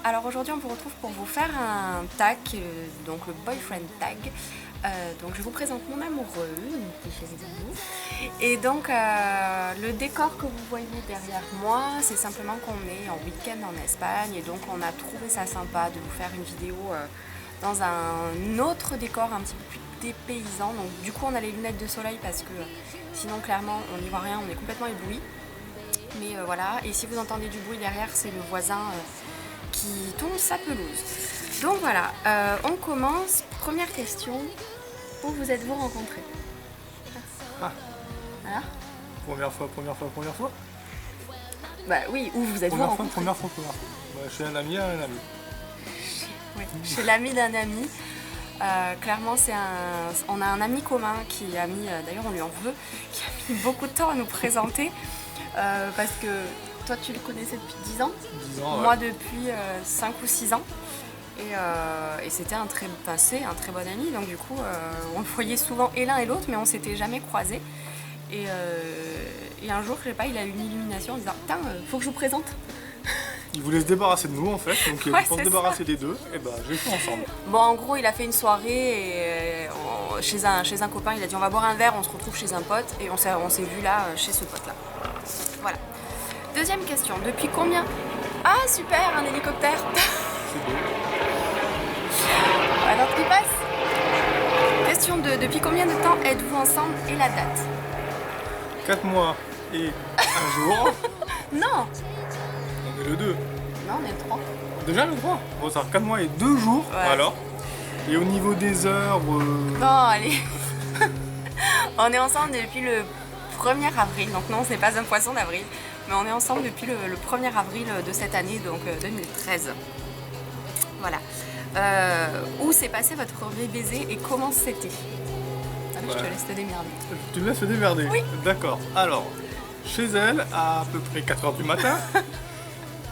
Alors aujourd'hui on vous retrouve pour vous faire un tag, donc le boyfriend tag. Donc je vous présente mon amoureux, mon petit chéri Doudou. Et donc le décor que vous voyez derrière moi, c'est simplement qu'on est en week-end en Espagne et donc on a trouvé ça sympa de vous faire une vidéo dans un autre décor un petit peu plus dépaysant. Donc du coup on a les lunettes de soleil parce que sinon clairement on n'y voit rien, on est complètement ébloui. Mais voilà, et si vous entendez du bruit derrière, c'est le voisin qui tombe sa pelouse. Donc voilà, on commence. Première question, où vous êtes-vous rencontrés? Voilà. Première fois. Bah oui, où vous êtes-vous rencontrés? Première fois. Bah, chez un ami à un ami. Oui, chez l'ami d'un ami. Clairement, on a un ami commun qui a mis, d'ailleurs on lui en veut, qui a mis beaucoup de temps à nous présenter. Parce que toi tu le connaissais depuis 10 ans, 10 ans, moi ouais. depuis 5 ou 6 ans. Et c'était un très bon ami, donc du coup on le voyait souvent et l'un et l'autre, mais on s'était jamais croisés. Et un jour, je sais pas, il a eu une illumination en disant putain, faut que je vous présente. Il voulait se débarrasser de nous en fait, donc Ouais, pour se c'est débarrasser des deux, et bah j'ai fait ensemble. Bon, en gros, il a fait une soirée et, chez un copain, il a dit on va boire un verre, on se retrouve chez un pote, et on s'est vu là, chez ce pote là. Voilà. Deuxième question, depuis combien... Ah super, un hélicoptère. C'est beau. Alors qui passe. Question 2, depuis combien de temps êtes-vous ensemble et la date? 4 mois et un jour. Non. On est le 2. Non, on est 3. Déjà le 3. Bon, ça fait 4 mois et 2 jours, Ouais. alors. Et au niveau des heures... Non, allez. On est ensemble depuis le 1er avril, donc non, ce n'est pas un poisson d'avril, mais on est ensemble depuis le 1er avril de cette année, donc 2013. Voilà. Où s'est passé votre premier baiser et comment c'était? Ah, mais je te laisse te démerder. Tu me laisses te démerder? Oui. D'accord. Alors, chez elle, à peu près 4h du matin.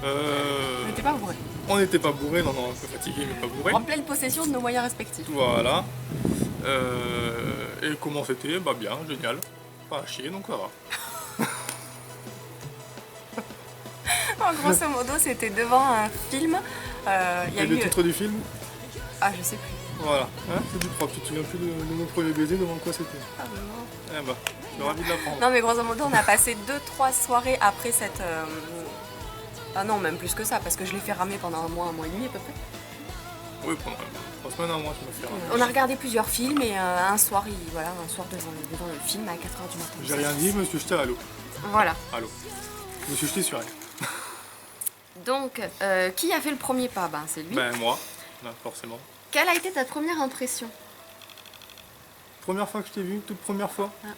On n'était pas bourrés. On n'était pas bourrés, non, un peu fatigués, mais pas bourrés. En pleine possession de nos moyens respectifs. Voilà. Et comment c'était? Bah bien, génial. Pas à chier, donc ça va. En grosso modo, c'était devant un film. Y a Et le eu... titre du film? Ah, je sais plus. Voilà. Hein, c'est du propre. Tu te souviens plus de mon premier baiser, devant quoi c'était? Ah, bah, non. Eh bah, je suis ravi de l'apprendre. Non, mais grosso modo, on a passé 2-3 soirées après cette... Ah non, même plus que ça, parce que je l'ai fait ramer pendant un mois et demi à peu près. Oui, pendant 3 semaines, un mois, tu m'as fait ramer. On a regardé plusieurs films et un soir devant le film à 4h du matin. J'ai rien dit, je me suis jeté à l'eau. Voilà. À l'eau. Je me suis jeté sur elle. Donc, qui a fait le premier pas? Ben, c'est lui. Ben, moi, ben, forcément. Quelle a été ta première impression? Première fois que je t'ai vu, toute première fois, Ah.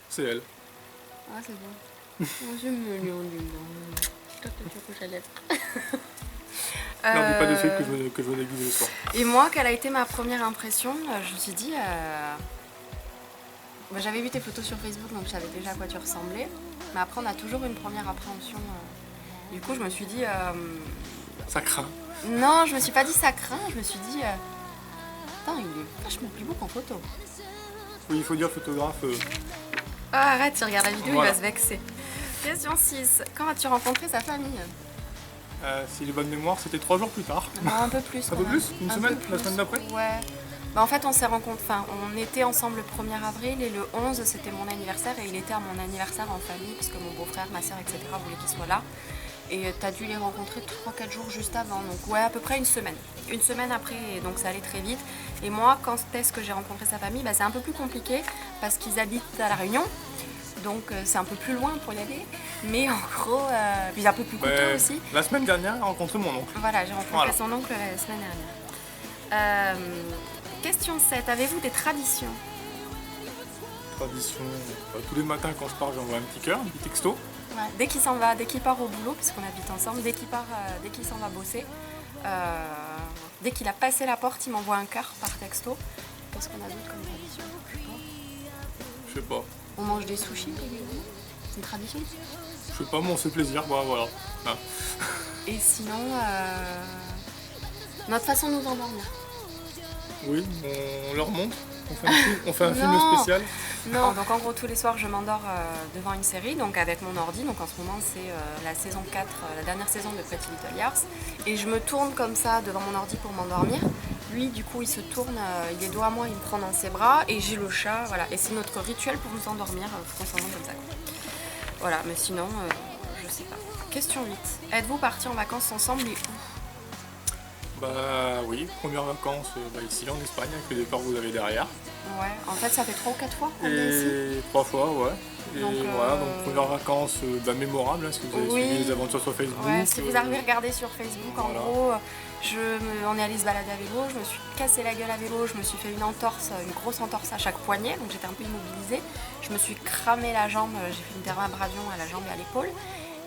c'est elle. Ah, c'est bon. Oh, c'est mignon, dis donc. Toi, tu couches à l'être. N'en dis pas de fait que je venais guider le soir. Et moi, quelle a été ma première impression? Je me suis dit... Bah, j'avais vu tes photos sur Facebook, donc je savais déjà à quoi tu ressemblais. Mais après, on a toujours une première appréhension. Du coup, je me suis dit... Ça craint. Non, je me suis pas dit ça craint, je me suis dit... Putain, il est vachement plus beau qu'en photo. Oui, il faut dire photographe. Ah, arrête, tu regardes la vidéo, Voilà. il va se vexer. Question 6. Quand as-tu rencontré sa famille? Si j'ai bonne mémoire, c'était 3 jours plus tard. Non, un peu plus. Un peu plus? Une semaine? La semaine d'après? Ouais. Bah, en fait, on s'est rencontrés, enfin, on était ensemble le 1er avril et le 11, c'était mon anniversaire et il était à mon anniversaire en famille parce que mon beau-frère, ma soeur, etc. voulaient qu'il soit là. Et t'as dû les rencontrer 3-4 jours juste avant, donc ouais, à peu près une semaine. Une semaine après, donc ça allait très vite. Et moi, quand est-ce que j'ai rencontré sa famille? Bah, c'est un peu plus compliqué parce qu'ils habitent à La Réunion. Donc c'est un peu plus loin pour y aller. Mais en gros, puis un peu plus coûteux aussi. La semaine dernière, j'ai rencontré mon oncle. Voilà, j'ai rencontré Voilà. son oncle la semaine dernière. Question 7. Avez-vous des traditions? Tradition. Tous les matins, quand je pars, j'envoie un petit cœur, un petit texto. Ouais. Dès qu'il s'en va, dès qu'il part au boulot, puisqu'on habite ensemble, dès qu'il s'en va bosser, dès qu'il a passé la porte, il m'envoie un cœur par texto. Qu'est-ce qu'on a d'autre comme tradition? Je sais pas. On mange des sushis, c'est une tradition. Je sais pas, mais on se fait plaisir. Bah voilà. Hein. Et sinon, notre façon de nous endormir. Oui, on leur montre. On fait un film Non. spécial. Non, donc en gros tous les soirs je m'endors devant une série, donc avec mon ordi, donc en ce moment c'est la saison 4, la dernière saison de Pretty Little Liars, et je me tourne comme ça devant mon ordi pour m'endormir. Lui du coup il se tourne, il est dos à moi, il me prend dans ses bras, et j'ai le chat, voilà, et c'est notre rituel pour nous endormir, faut qu'on s'endorme comme ça. Voilà, mais sinon, je sais pas. Question 8, êtes-vous partis en vacances ensemble et où? Bah oui, première vacances ici en Espagne avec le décor que vous avez derrière. Ouais, en fait ça fait 3 ou 4 fois qu'on est ici. Et 3 fois, ouais. Et Donc, voilà, donc première vacances mémorable, hein, si vous avez suivi les aventures sur Facebook. Ouais, si vous arrivez à regarder sur Facebook, voilà. en gros, on est allé se balader à vélo, je me suis cassé la gueule à vélo, je me suis fait une entorse, une grosse entorse à chaque poignet, donc j'étais un peu immobilisée. Je me suis cramé la jambe, j'ai fait une dermabrasion à la jambe et à l'épaule.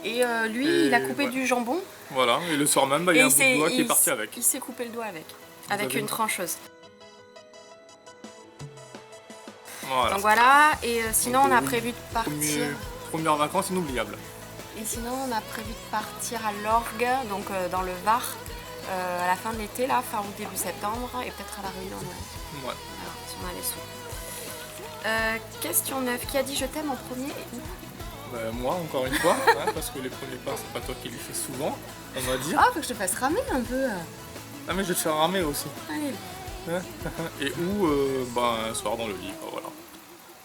Et lui, il a coupé du jambon. Voilà, et le soir même, il y a un bout de doigt qui est parti avec. Il s'est coupé le doigt avec une trancheuse. Voilà. Donc voilà, et sinon on a prévu de partir... Première vacances inoubliable. Et sinon on a prévu de partir à l'Orgue, donc dans le Var, à la fin de l'été, là, fin août, début septembre, et peut-être à la Réunion en Noël. Ouais. Alors, si on a les sous. Question 9, qui a dit je t'aime en premier et où? Moi, encore une fois, hein, parce que les premiers pas, c'est pas toi qui les fais souvent, on va dire. Ah, faut que je te fasse ramer un peu. Ah, mais je vais te faire ramer aussi. Allez. Et où un soir dans le lit, voilà.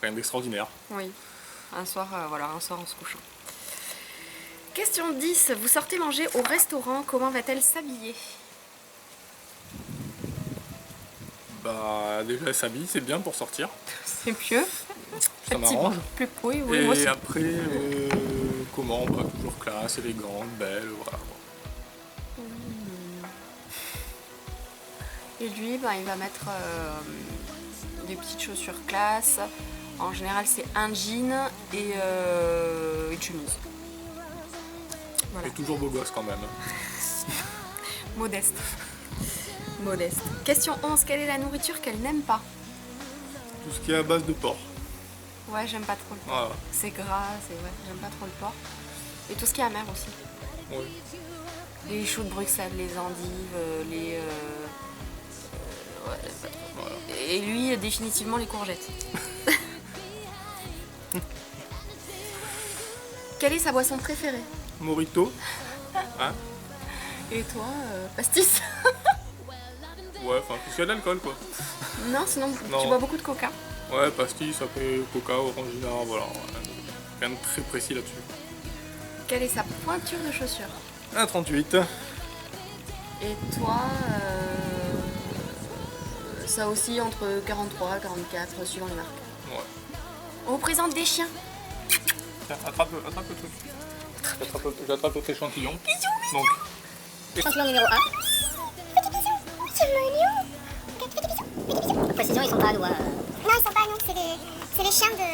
Rien d'extraordinaire. Oui, un soir en se couchant. Question 10, vous sortez manger au restaurant, comment va-t-elle s'habiller? Bah, déjà, elle s'habille, c'est bien pour sortir. C'est mieux. Ça m'arrange. Plus oui, et moi aussi. après, comment bah, toujours classe, élégante, belle, voilà. Et lui, il va mettre des petites chaussures classe. En général, c'est un jean et une chemise. Voilà. Et toujours beau gosse quand même. Modeste. Modeste. Question 11, quelle est la nourriture qu'elle n'aime pas? Tout ce qui est à base de porc. Ouais, j'aime pas trop le porc. Voilà. C'est gras, j'aime pas trop le porc. Et tout ce qui est amer aussi. Oui. Les choux de Bruxelles, les endives, les... ouais, pas trop. Voilà. Et lui, définitivement, les courgettes. Quelle est sa boisson préférée? Mojito. Hein? Et toi, pastis? Ouais, enfin, tout ce qu'il y a d'alcool quoi. Non, sinon Non. tu bois beaucoup de coca. Ouais, pastis, après coca, orangina, voilà. Rien de très précis là-dessus. Quelle est sa pointure de chaussure? 1,38. Et toi, ça aussi entre 43 et 44, suivant les marques. Ouais. On vous présente des chiens. Tiens, attrape le truc. J'attrape votre échantillon. Donc, Échantillon numéro 1. Petit bisou, c'est mignon. Précision, ils sont pas à doigts. Non, ils sont pas à nous, c'est les chiens de...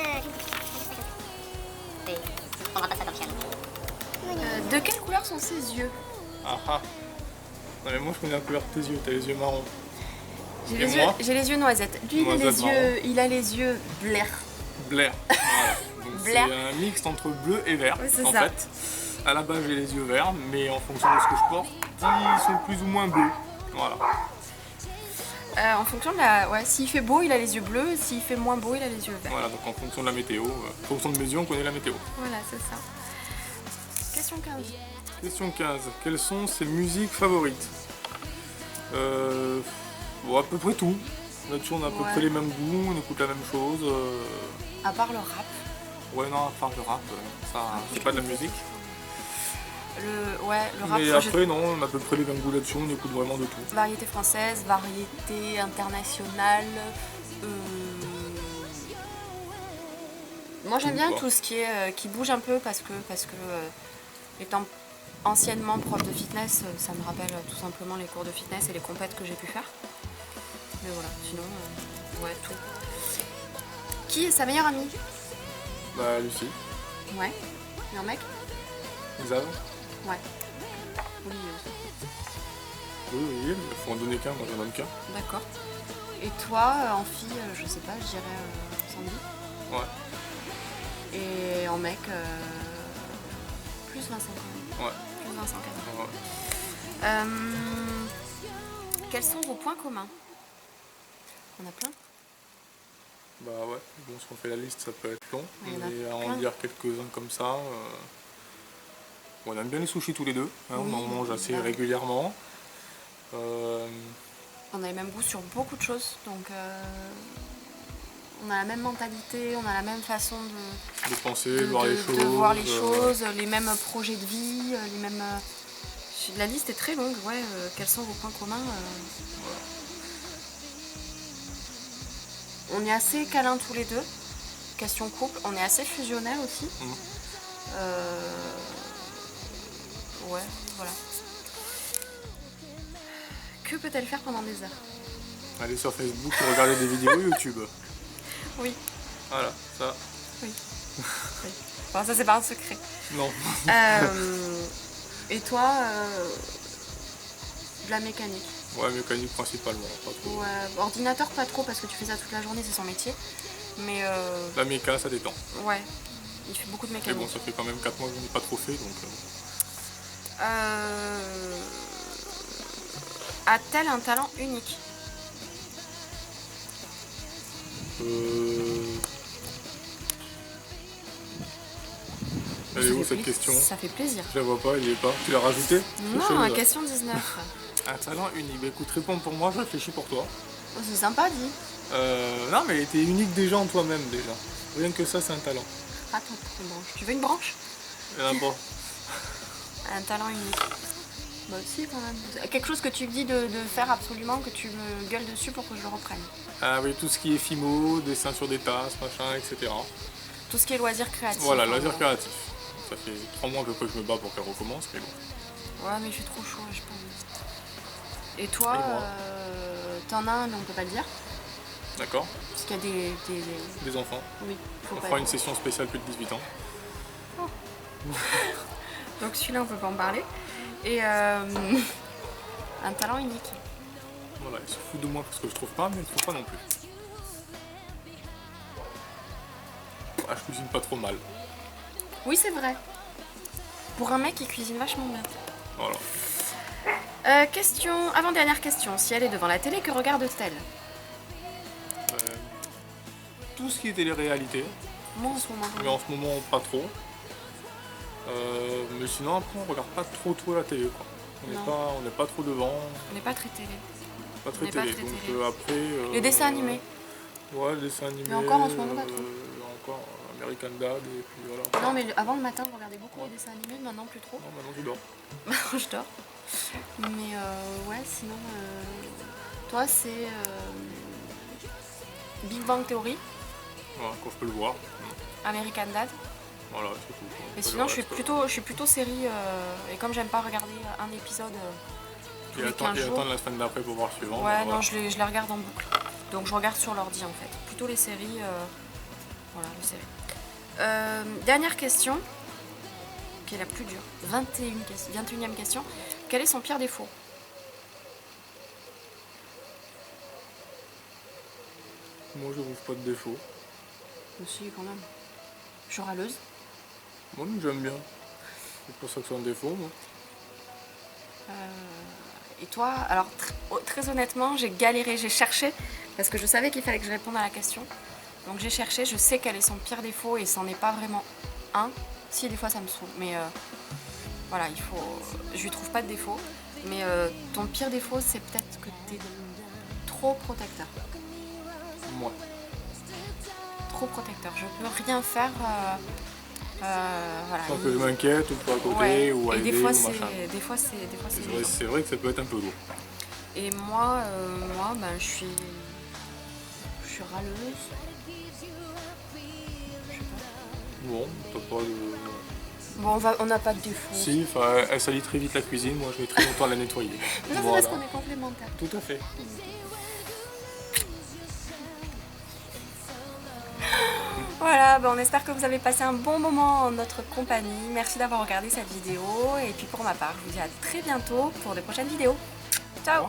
Oui, on va pas ça comme chien. De quelle couleur sont ses yeux? ah ah. Non mais moi je connais la couleur de tes yeux, t'as les yeux marrons. J'ai Et moi les yeux noisettes. Lui, il a les yeux Blair. Blair. Voilà. Donc c'est Blair. un mixte entre bleu et vert Oui, c'est en ça. fait. À la base j'ai les yeux verts, mais en fonction de ce que je porte, ils sont plus ou moins bleus. Voilà. En fonction de la... Ouais, s'il fait beau, il a les yeux bleus. S'il fait moins beau, il a les yeux verts. Voilà, donc en fonction de la météo, en fonction de mes yeux, on connaît la météo. Voilà, c'est ça. Question 15. Question 15. Quelles sont ses musiques favorites? Bon, à peu près tout. Là-dessus, on a à peu Ouais. près les mêmes goûts, on écoute la même chose. À part le rap. Ouais, non, à part le rap, ça, c'est pas de la musique. Le rap, Mais moi, après, non, on a à peu près les mêmes goûts là-dessus, on écoute vraiment de tout. variété française, variété internationale. Moi j'aime bien quoi. tout ce qui est qui bouge un peu parce que étant anciennement prof de fitness, ça me rappelle tout simplement les cours de fitness et les compètes que j'ai pu faire. Mais voilà, sinon ouais tout. Qui est sa meilleure amie? Bah, Lucie, Ouais. Et un mec? Xav. Ouais. Olivier aussi. Oui, il faut en donner qu'un, moi j'en donne qu'un. D'accord. Et toi, en fille, je sais pas, je dirais Sandy. Ouais, Et en mec, plus Vincent quand même. ouais. Plus Vincent quand même. ouais. Quels sont vos points communs? On a plein. Bah ouais, bon, si on fait la liste, ça peut être long. Il y en a Mais à en plein. dire quelques-uns comme ça. On aime bien les sushis tous les deux. Hein, Oui, on en mange assez bah. régulièrement. On a les mêmes goûts sur beaucoup de choses. Donc on a la même mentalité, on a la même façon de penser, de voir les choses. De voir les choses, les mêmes projets de vie, les mêmes. La liste est très longue, ouais. Quels sont vos points communs Voilà. On est assez câlins tous les deux. Question couple, on est assez fusionnels aussi. Ouais, voilà. Que peut-elle faire pendant des heures? Aller sur Facebook et regarder des vidéos YouTube. Oui. Voilà, ça. Oui. Oui. Enfin, ça c'est pas un secret. Non. Et toi, de la mécanique? Ouais, mécanique principalement, pas trop. Ouais, ordinateur pas trop parce que tu fais ça toute la journée, c'est son métier. Mais la méca, ça détend. ouais, il fait beaucoup de Mais mécanique. bon, ça fait quand même 4 mois que je n'ai pas trop fait, donc... A-t-elle un talent unique? Elle est où cette question? Ça fait plaisir. Je la vois pas, il y est pas. Tu l'as rajouté? Non, question 19. Un talent unique. Bah écoute, réponds pour moi, je réfléchis pour toi. Oh, c'est sympa dit. Non, mais t'es unique déjà en toi-même déjà. Rien que ça, c'est un talent. Attends, une branche. Tu veux une branche? Il y en a pas. Un talent unique. Bah aussi quand même. Quelque chose que tu me dis de faire absolument, que tu me gueules dessus pour que je le reprenne. Ah oui, tout ce qui est fimo, dessin sur des tasses, machin, etc. Tout ce qui est loisirs créatifs. Voilà, loisirs créatifs. Ça fait 3 mois à peu près que je me bats pour qu'elle recommence, mais bon. Ouais, mais je suis trop chaud, je pense. Et toi, t'en as un, mais on peut pas le dire. D'accord. Parce qu'il y a des enfants. Oui, faut on pas fera dire. une session spéciale plus de 18 ans. Oh. Donc celui-là, on peut pas en parler. Et un talent unique. Voilà, il se fout de moi parce que je trouve pas, mais il ne trouve pas non plus. Ah, je cuisine pas trop mal. Oui, c'est vrai. Pour un mec, il cuisine vachement bien. Voilà. Question, avant-dernière question. Si elle est devant la télé, que regarde-t-elle? Tout ce qui est télé-réalité. Moi, en ce moment. Mais en ce moment, pas trop. Mais sinon, après, on regarde pas trop la télé, quoi. On n'est pas trop devant. On n'est pas très télé. Pas très télé. Donc après... les dessins animés. Ouais, les dessins animés. Mais encore en ce moment, pas trop. Encore American Dad, et puis voilà. Non, mais avant le matin, je regardais beaucoup les dessins animés, maintenant plus trop. Non, maintenant tu dors. Maintenant, je dors. Mais ouais, sinon... Toi, c'est... Big Bang Theory. Voilà, quand je peux le voir. American Dad. Voilà, c'est tout. Mais sinon, je suis plutôt série, et comme j'aime pas regarder un épisode tous les 15 jours... attendre la semaine d'après pour voir le suivant. Ouais, voilà. non, je les regarde en boucle. Donc je regarde sur l'ordi en fait. Plutôt les séries. Voilà, les séries. Dernière question, qui est la plus dure. 21e question. Quel est son pire défaut? Moi, je trouve pas de défaut. Si, quand même. Je suis râleuse. Moi, j'aime bien. C'est pour ça que c'est un défaut, moi. Et toi? Alors, très honnêtement, j'ai galéré, j'ai cherché, parce que je savais qu'il fallait que je réponde à la question. Donc j'ai cherché, je sais quel est son pire défaut, et c'en est pas vraiment un. Si, des fois ça me saoule, mais voilà, je lui trouve pas de défaut. Mais ton pire défaut, c'est peut-être que t'es trop protecteur. Moi. Trop protecteur. Je peux rien faire. Voilà. Tant que je m'inquiète ou pas à côté, ouais. ou à et aider, des fois, ou machin. Des fois, c'est C'est vrai que ça peut être un peu lourd. Et moi, ben, je suis râleuse. Je sais pas. Bon, t'as pas de... Bon, on n'a pas de défaut. Si, elle salit très vite la cuisine, moi je mets très longtemps à la nettoyer. Mais ça, c'est parce qu'on est complémentaires. Tout à fait. Voilà, ben on espère que vous avez passé un bon moment en notre compagnie. Merci d'avoir regardé cette vidéo. Et puis pour ma part, je vous dis à très bientôt pour de prochaines vidéos. Ciao!